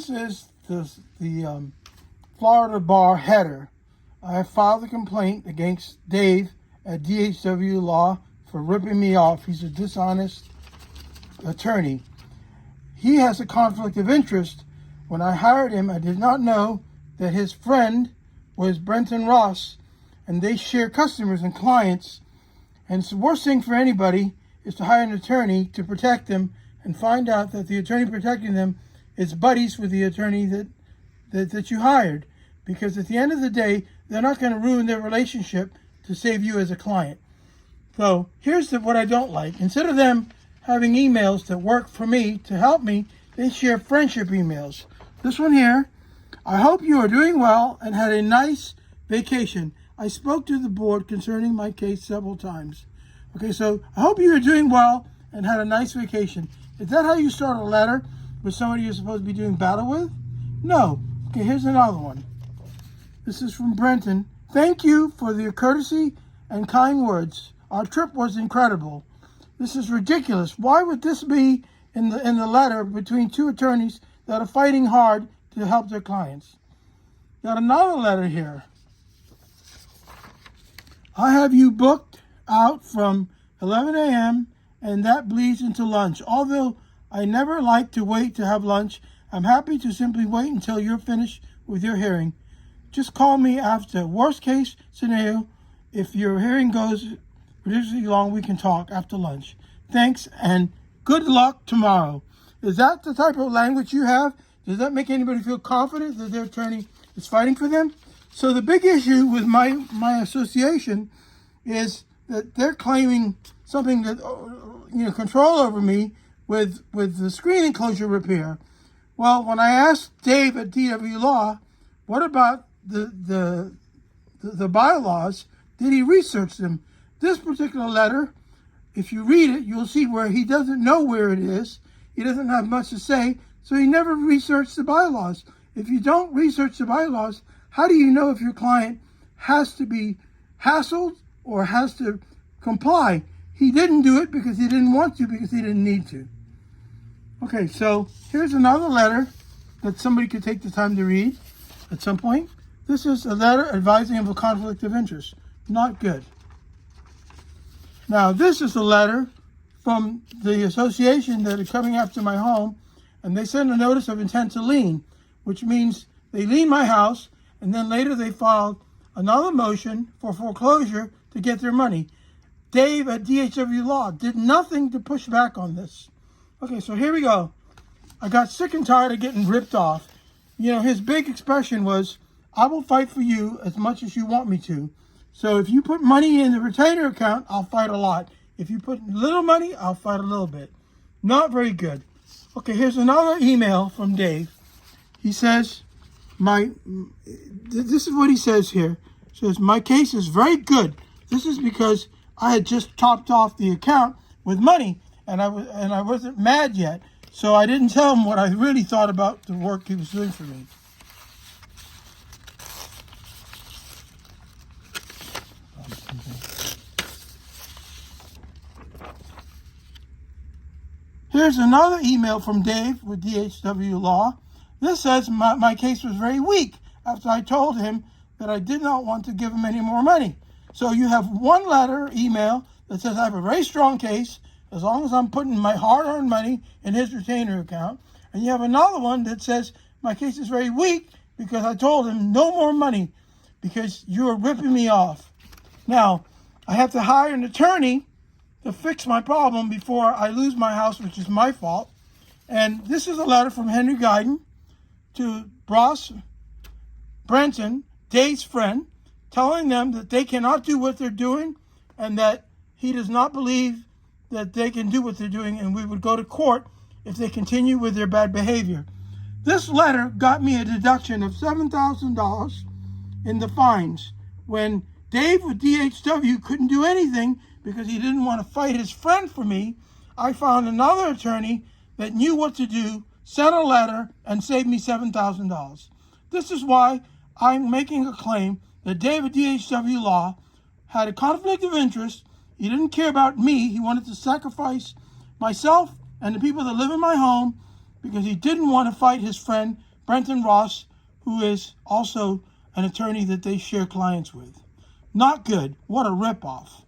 this is the Florida bar header. I have filed a complaint against Dave at DHW Law for ripping me off. He's a dishonest attorney. He has a conflict of interest. When I hired him, I did not know that his friend was Brenton Ross, and they share customers and clients. And it's the worst thing for anybody is to hire an attorney to protect them and find out that the attorney protecting them is buddies with the attorney that you hired. Because at the end of the day, they're not going to ruin their relationship to save you as a client. So here's what I don't like. Instead of them having emails that work for me to help me, they share friendship emails. This one here: I hope you are doing well and had a nice vacation. I spoke to the board concerning my case several times. Okay, so I hope you are doing well and had a nice vacation. Is that how you start a letter with somebody you're supposed to be doing battle with? No. Okay, here's another one. This is from Brenton. Thank you for your courtesy and kind words. Our trip was incredible. This is ridiculous. Why would this be in the letter between two attorneys that are fighting hard to help their clients? Got another letter here. I have you booked out from 11 a.m. and that bleeds into lunch. Although I never like to wait to have lunch, I'm happy to simply wait until you're finished with your hearing. Just call me after. Worst case scenario, if your hearing goes ridiculously long, we can talk after lunch. Thanks and good luck tomorrow. Is that the type of language you have? Does that make anybody feel confident that their attorney is fighting for them? So the big issue with my association is that they're claiming something that, control over me with the screen enclosure repair. Well, when I asked Dave at DHW Law, what about the bylaws, did he research them? This particular letter, if you read it, you'll see where he doesn't know where it is. He doesn't have much to say, so he never researched the bylaws. If you don't research the bylaws, how do you know if your client has to be hassled or has to comply? He didn't do it because he didn't want to, because he didn't need to. Okay, so here's another letter that somebody could take the time to read at some point. This is a letter advising of a conflict of interest. Not good. Now, this is a letter from the association that is coming after my home, and they sent a notice of intent to lien, which means they lien my house, and then later they filed another motion for foreclosure to get their money. Dave at DHW Law did nothing to push back on this. Okay, so here we go. I got sick and tired of getting ripped off. His big expression was, I will fight for you as much as you want me to. So if you put money in the retainer account, I'll fight a lot. If you put little money, I'll fight a little bit. Not very good. Okay, here's another email from Dave. He says, this is what he says here. He says, my case is very good. This is because I had just topped off the account with money, and I wasn't mad yet. So I didn't tell him what I really thought about the work he was doing for me. Here's another email from Dave with DHW Law. This says my case was very weak after I told him that I did not want to give him any more money. So you have one email that says I have a very strong case as long as I'm putting my hard-earned money in his retainer account. And you have another one that says my case is very weak because I told him no more money because you are ripping me off. Now, I have to hire an attorney to fix my problem before I lose my house, which is my fault. And this is a letter from Henry Guyton to Brenton, Dave's friend, telling them that they cannot do what they're doing and that he does not believe that they can do what they're doing, and we would go to court if they continue with their bad behavior. This letter got me a deduction of $7,000 in the fines when Dave with DHW couldn't do anything because he didn't want to fight his friend for me. I found another attorney that knew what to do, sent a letter, and saved me $7,000. This is why I'm making a claim that Dave at DHW Law had a conflict of interest. He didn't care about me. He wanted to sacrifice myself and the people that live in my home because he didn't want to fight his friend Brenton Ross, who is also an attorney that they share clients with. Not good. What a ripoff.